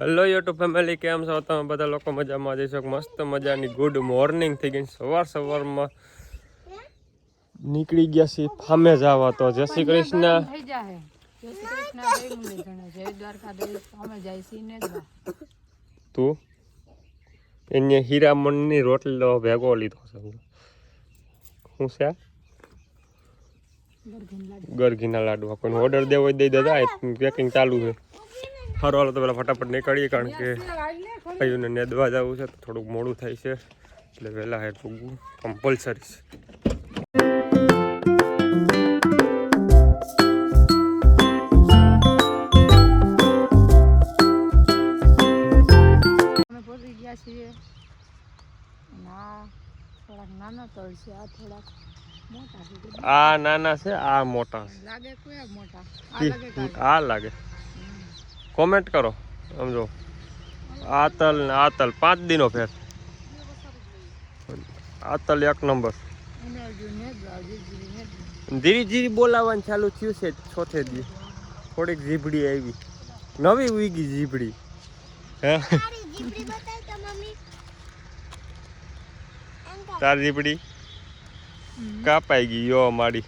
Hello YouTube family, કેમ છો તમે બધા લોકો? મજામાં જઈશો? મસ્ત મજાની ગુડ મોર્નિંગ થઈ ગઈ. સવારમાં નીકળી ગયા છીએ ફામે જવા. તો જય શ્રી કૃષ્ણ. તું એને હીરામણની રોટલો ભેગો લીધો છે. શું છે? ગરઘીના લાડવા. કોઈને ઓર્ડર દેવો હોય દઈ દેતા. પેકિંગ ચાલુ છે. સારું, હાલો તો પેલા ફટાફટ નીકળીએ, કારણ કે કયુંને નેદવા જવું છે તો થોડુંક મોડું થાય છે, એટલે વહેલા હે પૂગવું કમ્પલસરી છે. અમે પહોંચી ગયા છીએ. થોડાક નાના તળ છે, આ થોડાક મોટા છે. આ નાના છે, આ મોટા લાગે કોઈ મોટા આ લાગે. કોમેન્ટ કરો. સમજો આ તલ ને આ તલ 5 દિનો ફેર. આ તલ એક નંબર. ધીરે ધીરે બોલાવવાનું ચાલુ થયું છે. ચોથે દી થોડીક જીભડી આવી, નવી ઉગી જીભડી. હે તાર જીભડી કાપાઈ ગઈ યો માડી.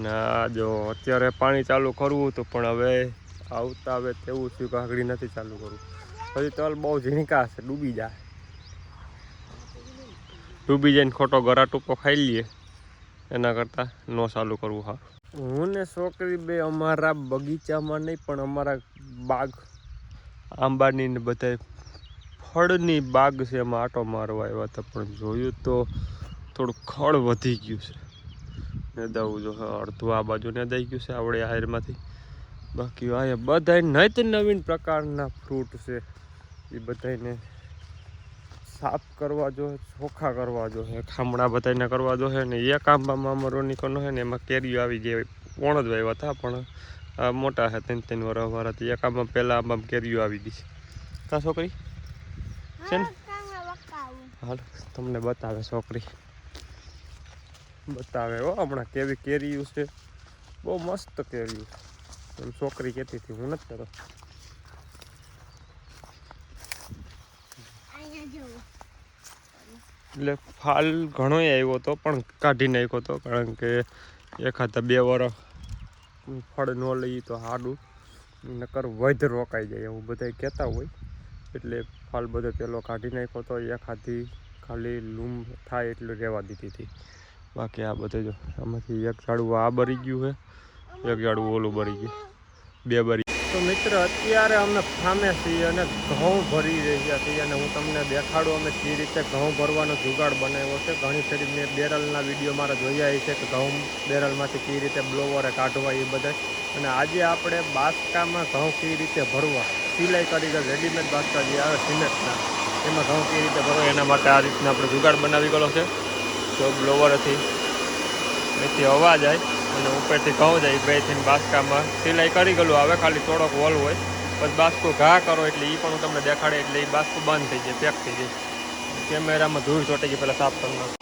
ના જો અત્યારે પાણી ચાલુ કરવું હતું, પણ હવે આવતા હવે તેવું થયું કે આગળ નથી ચાલુ કરવું. પછી તલ બહુ ઝીણકા છે, ડૂબી જાય. ડૂબી જઈને ખોટો ગરા ટૂંકો ખાઈ લઈએ, એના કરતાં ન ચાલુ કરવું સારું. હું ને છોકરી બે અમારા બગીચામાં નહીં, પણ અમારા બાગ આંબાની ને બધા ફળની બાગ છે, એમાં આટો મારવા આવ્યા હતા. પણ જોયું તો થોડું ખળ વધી ગયું છે. નેદાવું જો અડધું આ બાજુ નેદાઈ ગયું છે આવડે આયરમાંથી. બાકી આ બધા નિત નવીન પ્રકારના ફ્રૂટ છે, એ બધાને સાફ કરવા જોઈએ, ચોખ્ખા કરવા જોઈએ, ખામણા બધાને કરવા જોઈએ. ને એક આંબામાં અમારો નીકળનો છે ને એમાં કેરીઓ આવી ગઈ. પોણ જ વાવ્યા હતા, પણ મોટા છે, 3-3 વર્ષ વાળા. એક આંબામાં પહેલાં આંબામાં કેરીઓ આવી ગઈ છે. કા છોકરી છે ને? હાલ તમને બતાવે છોકરી, બતાવે હો હમણાં કેવી કેરીઓ છે. બહુ મસ્ત કેરીઓ. એમ છોકરી કહેતી હતી, હું નથી કહેતો. એટલે ફાલ ઘણો આવ્યો હતો, પણ કાઢી નાખ્યો હતો, કારણ કે એખાદા 2 વર્ષ ફળ ન લઈએ તો સારું, નકર વધ રોકાઈ જાય એવું બધા કહેતા હોય. એટલે ફાલ બધો પેલો કાઢી નાખ્યો હતો. એખાદી ખાલી લૂમ થાય એટલું રહેવા દીધી હતી. બાકી આ બધું જો આમાંથી એક ઝાડવું આ બરી ગયું છે, એક ઝાડવું ઓલું બરી ગયું, 2 બરી. તો મિત્ર, અત્યારે અમે ફામે છીએ અને ઘઉં ભરી રહ્યા છીએ, અને હું તમને દેખાડું અમે કઈ રીતે ઘઉં ભરવાનો જુગાડ બનાવ્યો છે. ઘણી ફેરી મેં બેરલના વિડીયો મારા જોયા છે કે ઘઉં બેરલમાંથી કઈ રીતે બ્લોવરે કાઢવા એ બધા. અને આજે આપણે બાસકામાં ઘઉં કઈ રીતે ભરવા, સિલાઈ કરી રેડીમેડ બાસકા જે આવે સિમેન્ટના, એમાં ઘઉં કઈ રીતે ભરવા, એના માટે આ રીતના આપણે જુગાડ બનાવી ગયેલો છે. તો બ્લોવરથી એથી અવાજ આવે અને ઉપરથી ઘઉં જાય, બેથી બાસકામાં સિલાઈ કરી ગયેલું આવે. ખાલી થોડોક હોલ હોય, પછી બાસકું ઘા કરો એટલે એ પણ હું તમને દેખાડે. એટલે એ બાસકું બંધ થઈ જાય, પેક થઈ જાય. કેમેરામાં ધૂળ ચોટી ગઈ, પહેલાં સાફ કરી નાખું.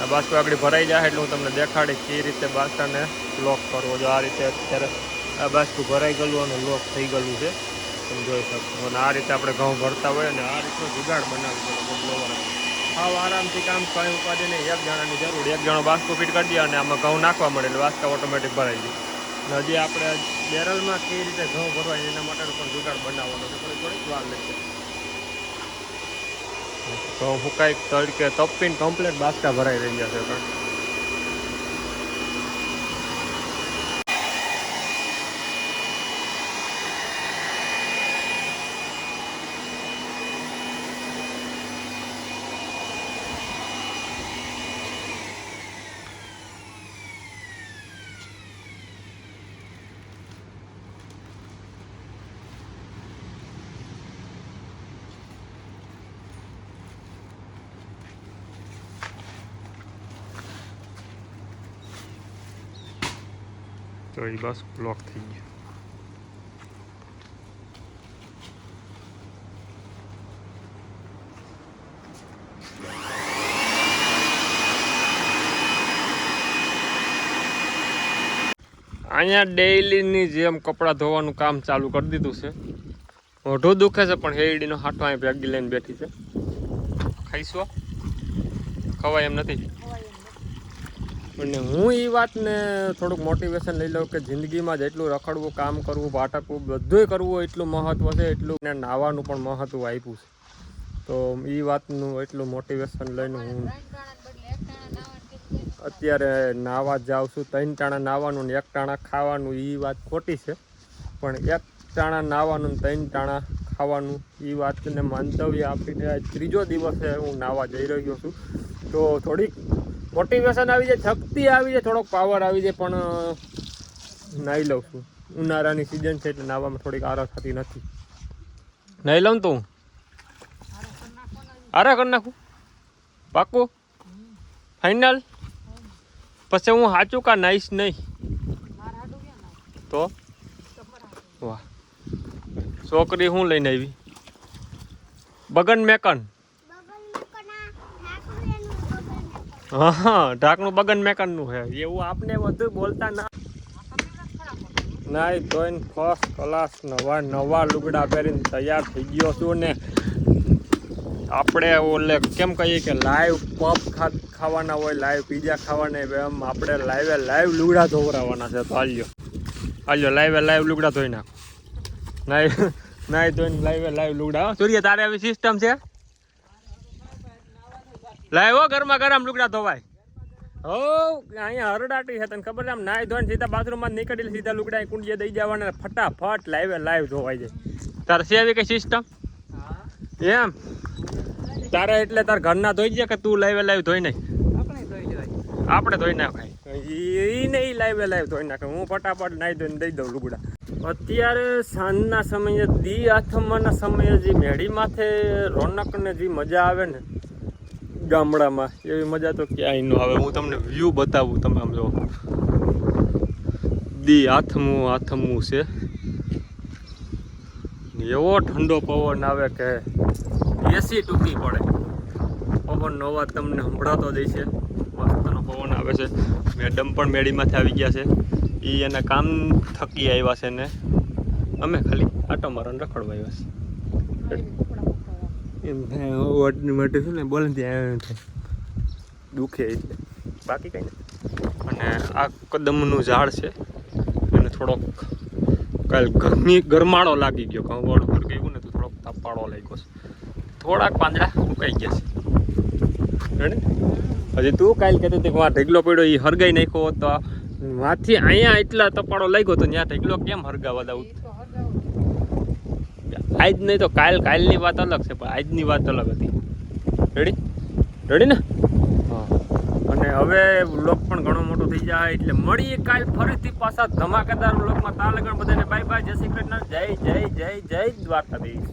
આ બાસકું આગળ ભરાઈ જાય એટલે હું તમને દેખાડી કઈ રીતે બાસકાને લોક કરવો. જો આ રીતે અત્યારે આ બાસકું ભરાઈ ગયેલું અને લોક થઈ ગયેલું છે, તમે જોઈ શકશો. અને આ રીતે આપણે ઘઉં ભરતા હોય અને આ રીતનો જુગાડ બનાવી બ્લોવર. હાવ આરામથી કામ, કંઈ ઉપાધિ નહીં. 1 જણાની જરૂર, 1 જણો બાસકું ફીટ કરી દે અને આમાં ઘઉં નાખવા મળે એટલે બાસકા ઓટોમેટિક ભરાઈ જાય. અને હજી આપણે બેરલમાં કઈ રીતે ઘઉં ભરવાય એના માટેનો પણ જુગાડ બનાવવાનો છે, પણ થોડીક વાર લાગશે. ઘઉં ફૂંકાઈ તડકે તપીને કમ્પ્લેટ બાસકા ભરાઈ રહ્યા છે. પણ તો એ બસ બ્લોક થઈ ગયું. અહીંયા ડેઈલીની જેમ કપડાં ધોવાનું કામ ચાલુ કરી દીધું છે. મોઢું દુખે છે પણ હેડીનો હાથો અહીં ભેગી લઈને બેઠી છે. ખાઈશો ખવાય એમ નથી. અને હું એ વાતને થોડુંક મોટિવેશન લઈ લઉં કે જિંદગીમાં જેટલું રખડવું, કામ કરવું, ભાટકવું, બધુંય કરવું એટલું મહત્ત્વ છે, એટલું ને નાહવાનું પણ મહત્ત્વ આપ્યું છે. તો એ વાતનું એટલું મોટિવેશન લઈને હું અત્યારે નાહવા જાઉં છું. 3 ટાણા નાહવાનું ને 1 ટાણા ખાવાનું. એ વાત ખોટી છે, પણ 1 ટાણા નાહવાનું ને 3 ટાણા ખાવાનું એ વાતને મંતવ્ય આપીને આજ 3જો દિવસે હું નાહવા જઈ રહ્યો છું. તો થોડીક મોટિવેશન આવી જાય, શક્તિ આવી જાય, થોડોક પાવર આવી જાય. પણ નાહી લઉં છું. ઉનાળાની સિઝન છે એટલે નાહવામાં થોડીક આરામ થતી નથી. નાહી લઉં તો હું આરા કરી નાખું. પાક્કું ફાઇનલ. પછી હું સાચું કા નાઈશ નહીં તો વાહ. છોકરી શું લઈને આવી? બગન મેકન. હા, ઢાકણું બગન મેકનનું છે. એવું આપને બધું બોલતા ના. નાઈ ધોઈને ફર્સ્ટ ક્લાસ નવા લુગડા પહેરીને તૈયાર થઈ ગયો છું ને આપણે ઓલે કેમ કહીએ કે લાઈવ પફ ખાવાના હોય, લાઈવ પીઝા ખાવાના હોય, એમ આપણે લાઈવ લુગડા ધોવરાવાના છે. તો હાલ્યો લાઈવ લુગડા ધોઈ નાખો. નાઈ ધોઈને લાઈવ લુગડા. સૂર્ય તારે આવી સિસ્ટમ છે? લાઈવ હો, ગરમા ગરમ લુગડા ધોવાય. હો અહીંયા હરડાટી છે, તને ખબર છે? આમ નાઈ ધોઈને સીધા બાથરૂમમાં નીકળી સીધા લુગડા કુંડીએ દઈ જવાના, ફટાફટ લાઈવ ધોવાઈ જાય. તારે છે આવી કઈ સિસ્ટમ? એમ તારે એટલે તાર ઘરના ધોઈ જાય કે તું લાઈવ ધોઈ નાખ? આપણે ધોઈ નાખાય. એ નહીં લાઈવ ધોઈ નાખે. હું ફટાફટ નાઈ ધોઈને દઈ દઉં લુગડા. અત્યારે સાંજના સમયે દી આથમવાના સમયે જે મેળી માથે રોનક ને જે મજા આવે ને ગામડામાં, એવી મજા તો ક્યાંય ન આવે. હું તમને વ્યૂ બતાવું, તમે આમ જો. દી આથમવું છે. એવો ઠંડો પવન આવે કે એસી ટૂંકી પડે. પવનનો અવાજ તમને સંભળાતો જ છે. મસ્તનો પવન આવે છે. મેડમ પણ મેળીમાંથી આવી ગયા છે. એ એના કામ થકી આવ્યા છે ને અમે ખાલી આટો મારવાને રખડવા આવ્યા છે. એમ માટે શું ને બોલે ત્યાં દુખે એટલે બાકી કંઈ નથી. અને આ કદમનું ઝાડ છે એને થોડોક કાલ ગરમાળો લાગી ગયો. કંવાળું પર ગયું ને તો થોડોક તાપાળો લાગ્યો છે. થોડાક પાંદડા ઉકાઈ ગયા છે. હજી તું કાલ કહેતી હતી કે વાં ઢગલો પડ્યો એ હરગાઈ નાખ્યો તો માંથી અહીંયા એટલા તપાળો લાગ્યો તો ત્યાં ઢગલો કેમ હરગાવા દઉં? આજ નહીં તો કાલની વાત અલગ છે, પણ આજની વાત અલગ હતી. રેડી ને? હા. અને હવે વ્લોગ પણ ઘણો મોટો થઈ જાય એટલે મળીએ કાલ ફરીથી પાછા ધમાકેદાર વ્લોગમાં. તા લગન બધાને બાય બાય. જય શ્રી કૃષ્ણ. જય દ્વારકાધીશ.